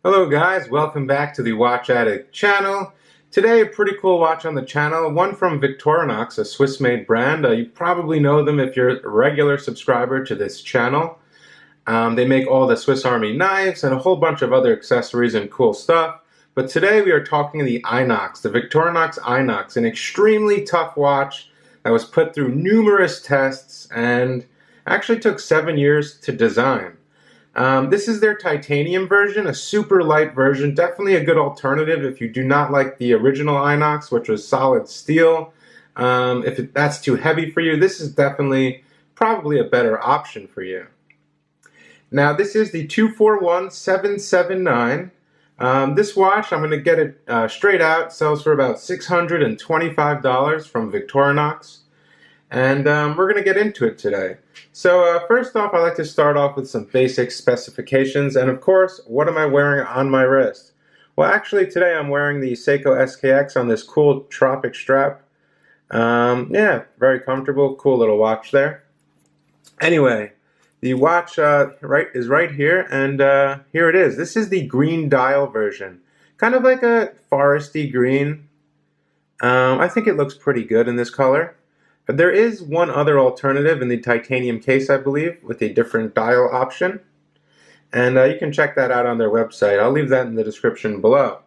Hello guys, welcome back to the Watch Addict channel. Today a pretty cool watch on the channel, one from Victorinox, a Swiss-made brand. You probably know them if you're a regular subscriber to this channel. They make all the Swiss Army knives and a whole bunch of other accessories and cool stuff. But today we are talking the IINOX, the Victorinox IINOX, an extremely tough watch that was put through numerous tests and actually took 7 years to design. This is their titanium version, a super light version, definitely a good alternative if you do not like the original IINOX, which was solid steel. If that's too heavy for you, this is definitely probably a better option for you. Now this is the 241779. This watch, I'm going to get it straight out, sells for about $625 from Victorinox. And we're going to get into it today. So first off, I like to start off with some basic specifications, and of course, what am I wearing on my wrist? Well, actually today I'm wearing the Seiko SKX on this cool tropic strap. Yeah, very comfortable, cool little watch there. Anyway, the watch is right here, and here it is. This is the green dial version, kind of like a foresty green. I think it looks pretty good in this color. But there is one other alternative in the titanium case, I believe, with a different dial option. And you can check that out on their website. I'll leave that in the description below.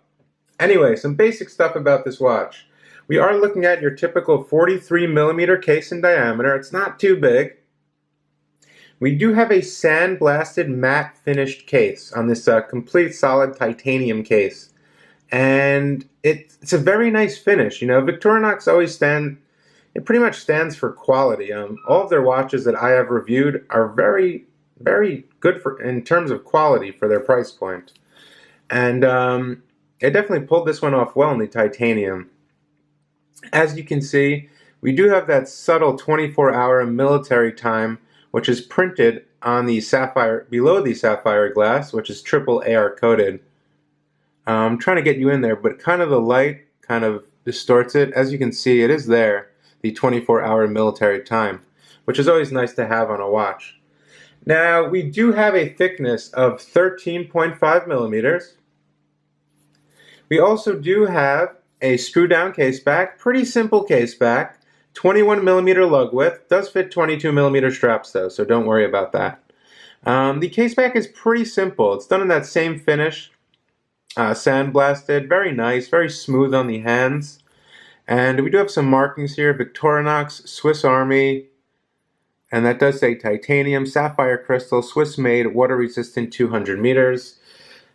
Anyway, some basic stuff about this watch. We are looking at your typical 43mm case in diameter. It's not too big. We do have a sandblasted matte finished case on this complete solid titanium case. And it's a very nice finish. You know, Victorinox always it pretty much stands for quality. All of their watches that I have reviewed are very, very good in terms of quality for their price point. And it definitely pulled this one off well in the titanium. As you can see, we do have that subtle 24-hour military time, which is printed on the sapphire, below the sapphire glass, which is triple AR coated. I'm trying to get you in there, but kind of the light kind of distorts it. As you can see, it is there. The 24-hour military time, which is always nice to have on a watch. Now, we do have a thickness of 13.5 millimeters. We also do have a screw-down case back, pretty simple case back, 21mm lug width, does fit 22mm straps though, so don't worry about that. The case back is pretty simple. It's done in that same finish, sandblasted, very nice, very smooth on the hands. And we do have some markings here, Victorinox, Swiss Army, and that does say titanium, sapphire crystal, Swiss-made, water-resistant 200 meters.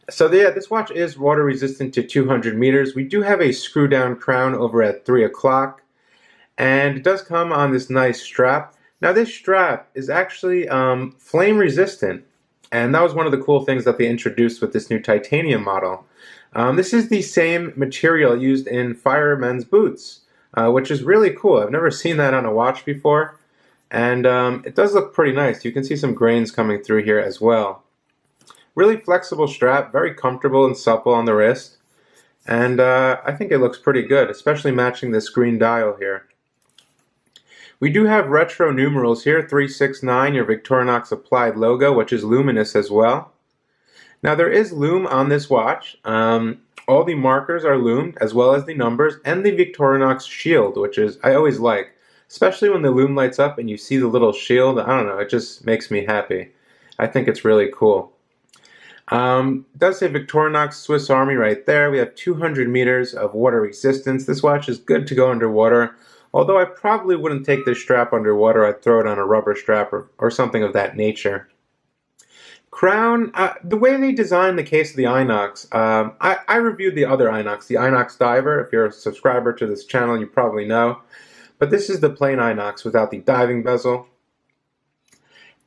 So yeah, this watch is water-resistant to 200 meters. We do have a screw-down crown over at 3 o'clock, and it does come on this nice strap. Now this strap is actually flame-resistant, and that was one of the cool things that they introduced with this new titanium model. This is the same material used in firemen's boots, which is really cool. I've never seen that on a watch before, and it does look pretty nice. You can see some grains coming through here as well. Really flexible strap, very comfortable and supple on the wrist, and I think it looks pretty good, especially matching this green dial here. We do have retro numerals here, 369, your Victorinox applied logo, which is luminous as well. Now there is lume on this watch. All the markers are lumed, as well as the numbers, and the Victorinox shield, which is, I always like, especially when the lume lights up and you see the little shield. I don't know, it just makes me happy. I think it's really cool. It does say Victorinox Swiss Army right there. We have 200 meters of water resistance. This watch is good to go underwater, although I probably wouldn't take this strap underwater. I'd throw it on a rubber strap or something of that nature. Crown, the way they designed the case of the IINOX, I reviewed the other IINOX, the IINOX Diver. If you're a subscriber to this channel, you probably know. But this is the plain IINOX without the diving bezel.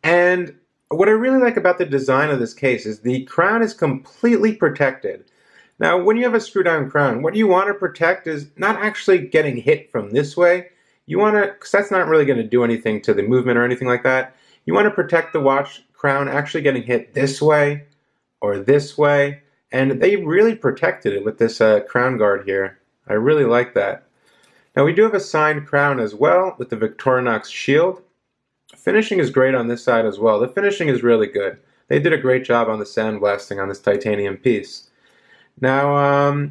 And what I really like about the design of this case is the crown is completely protected. Now, when you have a screw-down crown, what you want to protect is not actually getting hit from this way. You want to, because that's not really going to do anything to the movement or anything like that. You want to protect the watch crown actually getting hit this way or this way, and they really protected it with this crown guard here. I really like that. Now we do have a signed crown as well with the Victorinox shield. Finishing is great on this side as well. The finishing is really good. They did a great job on the sandblasting on this titanium piece. Now,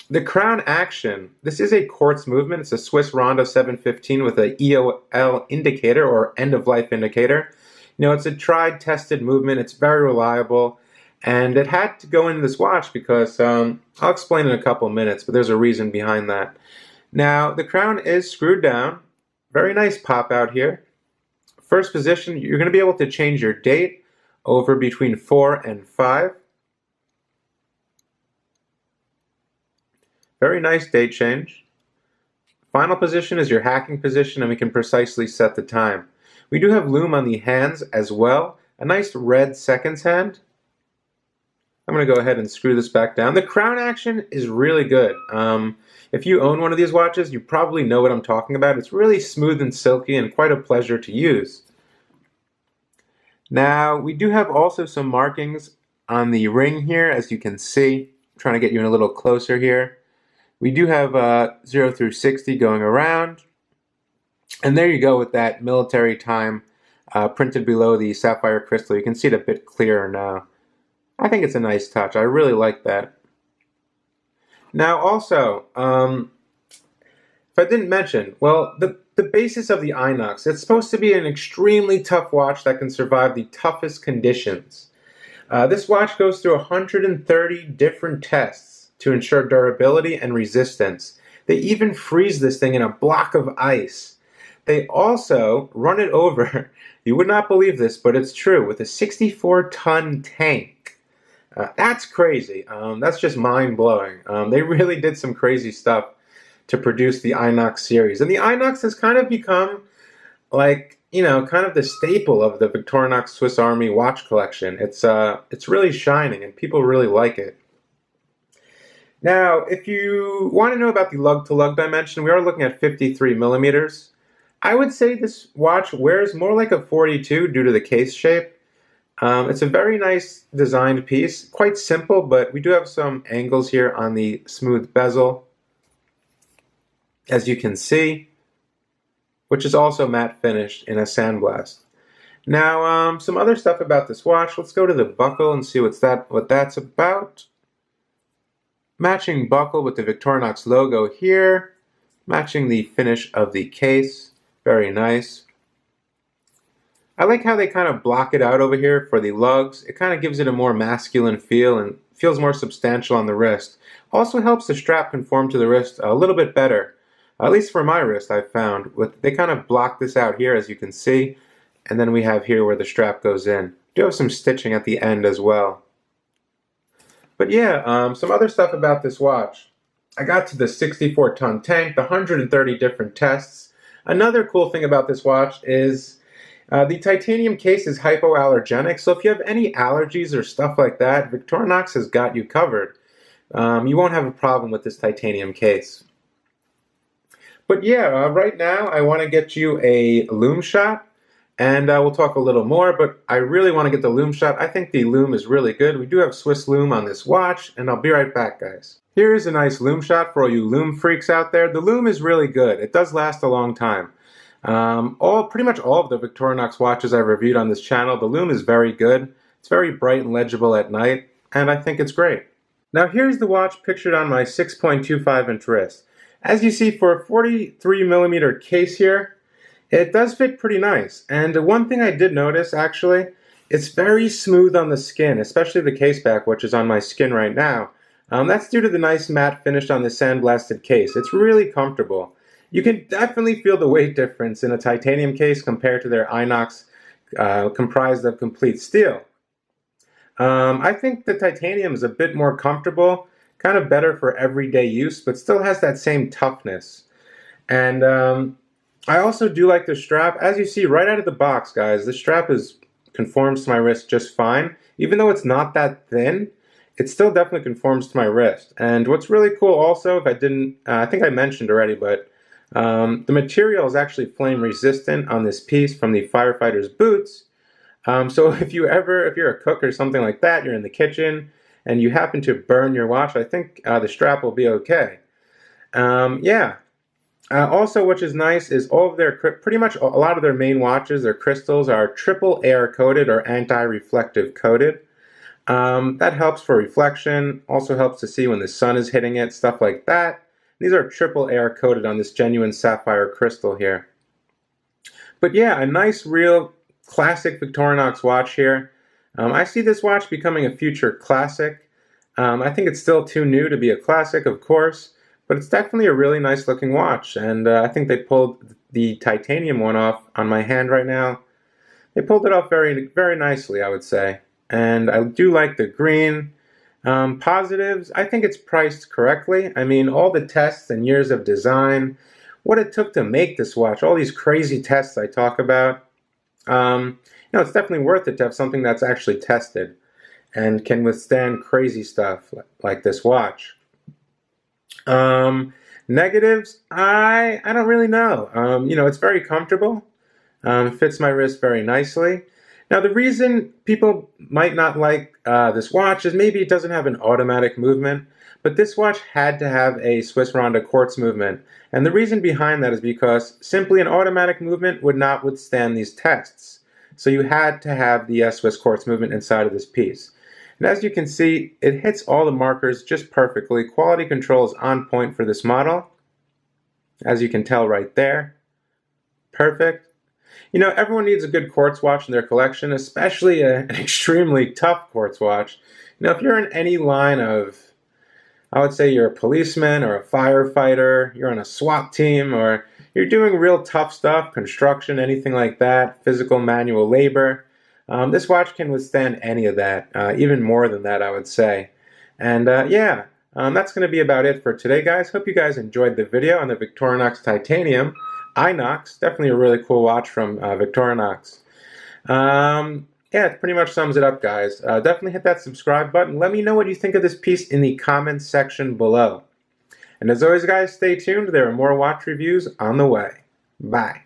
the crown action, this is a quartz movement. It's a Swiss Rondo 715 with a EOL indicator, or end-of-life indicator. You know, it's a tried, tested movement. It's very reliable. And it had to go in this watch because, I'll explain in a couple minutes, but there's a reason behind that. Now, the crown is screwed down. Very nice pop out here. First position, you're going to be able to change your date over between 4 and 5. Very nice date change. Final position is your hacking position, and we can precisely set the time. We do have lume on the hands as well. A nice red seconds hand. I'm going to go ahead and screw this back down. The crown action is really good. If you own one of these watches, you probably know what I'm talking about. It's really smooth and silky and quite a pleasure to use. Now, we do have also some markings on the ring here, as you can see. I'm trying to get you in a little closer here. We do have 0 through 60 going around. And there you go with that military time printed below the sapphire crystal. You can see it a bit clearer now. I think it's a nice touch. I really like that. Now also, if I didn't mention, well, the basis of the IINOX, it's supposed to be an extremely tough watch that can survive the toughest conditions. This watch goes through 130 different tests to ensure durability and resistance. They even freeze this thing in a block of ice. They also run it over, you would not believe this, but it's true, with a 64-ton tank. That's crazy. That's just mind-blowing. They really did some crazy stuff to produce the IINOX series. And the IINOX has kind of become, like, you know, kind of the staple of the Victorinox Swiss Army watch collection. It's really shining, and people really like it. Now, if you want to know about the lug-to-lug dimension, we are looking at 53 millimeters. I would say this watch wears more like a 42 due to the case shape. It's a very nice designed piece, quite simple, but we do have some angles here on the smooth bezel, as you can see, which is also matte finished in a sandblast. Now, some other stuff about this watch. Let's go to the buckle and see what that's about. Matching buckle with the Victorinox logo here, matching the finish of the case. Very nice. I like how they kind of block it out over here for the lugs. It kind of gives it a more masculine feel and feels more substantial on the wrist. Also helps the strap conform to the wrist a little bit better. At least for my wrist, I've found. They kind of block this out here, as you can see. And then we have here where the strap goes in. Do have some stitching at the end as well. But yeah, some other stuff about this watch. I got to the 64-ton tank, the 130 different tests. Another cool thing about this watch is the titanium case is hypoallergenic, so if you have any allergies or stuff like that, Victorinox has got you covered. You won't have a problem with this titanium case. But yeah, right now I want to get you a lume shot, and we'll talk a little more, but I really want to get the lume shot. I think the lume is really good. We do have Swiss lume on this watch, and I'll be right back, guys. Here is a nice lume shot for all you lume freaks out there. The lume is really good. It does last a long time. Pretty much all of the Victorinox watches I've reviewed on this channel, the lume is very good. It's very bright and legible at night, and I think it's great. Now here's the watch pictured on my 6.25-inch wrist. As you see, for a 43mm case here, it does fit pretty nice. And one thing I did notice, actually, it's very smooth on the skin, especially the case back, which is on my skin right now. That's due to the nice matte finish on the sandblasted case. It's really comfortable. You can definitely feel the weight difference in a titanium case compared to their IINOX comprised of complete steel. I think the titanium is a bit more comfortable, kind of better for everyday use, but still has that same toughness. And I also do like the strap. As you see right out of the box, guys, the strap conforms to my wrist just fine. Even though it's not that thin, it still definitely conforms to my wrist. And what's really cool also, if I didn't, I think I mentioned already, but the material is actually flame resistant on this piece from the firefighter's boots. So if you're a cook or something like that, you're in the kitchen and you happen to burn your watch, I think the strap will be okay. Yeah. Also, which is nice, is all of their, pretty much a lot of their main watches, their crystals are triple air coated or anti-reflective coated. That helps for reflection, also helps to see when the sun is hitting it, stuff like that. These are triple air coated on this genuine sapphire crystal here. But yeah, a nice, real classic Victorinox watch here. I see this watch becoming a future classic. I think it's still too new to be a classic, of course, but it's definitely a really nice looking watch, and I think they pulled the titanium one off on my hand right now. They pulled it off very, very nicely, I would say. And I do like the green. Positives, I think it's priced correctly. I mean, all the tests and years of design, what it took to make this watch, all these crazy tests I talk about, it's definitely worth it to have something that's actually tested and can withstand crazy stuff like this watch. Negatives, I don't really know. It's very comfortable. Fits my wrist very nicely. Now, the reason people might not like this watch is maybe it doesn't have an automatic movement, but this watch had to have a Swiss Ronda quartz movement. And the reason behind that is because simply an automatic movement would not withstand these tests. So you had to have the Swiss quartz movement inside of this piece. And as you can see, it hits all the markers just perfectly. Quality control is on point for this model, as you can tell right there. Perfect. Everyone needs a good quartz watch in their collection, especially an extremely tough quartz watch. If you're in any line of, I would say you're a policeman or a firefighter, you're on a SWAT team, or you're doing real tough stuff, construction, anything like that, physical manual labor, this watch can withstand any of that, even more than that, I would say. And that's going to be about it for today, guys. Hope you guys enjoyed the video on the Victorinox Titanium IINOX. Definitely a really cool watch from Victorinox. It pretty much sums it up, guys. Definitely hit that subscribe button. Let me know what you think of this piece in the comments section below. And as always, guys, stay tuned. There are more watch reviews on the way. Bye.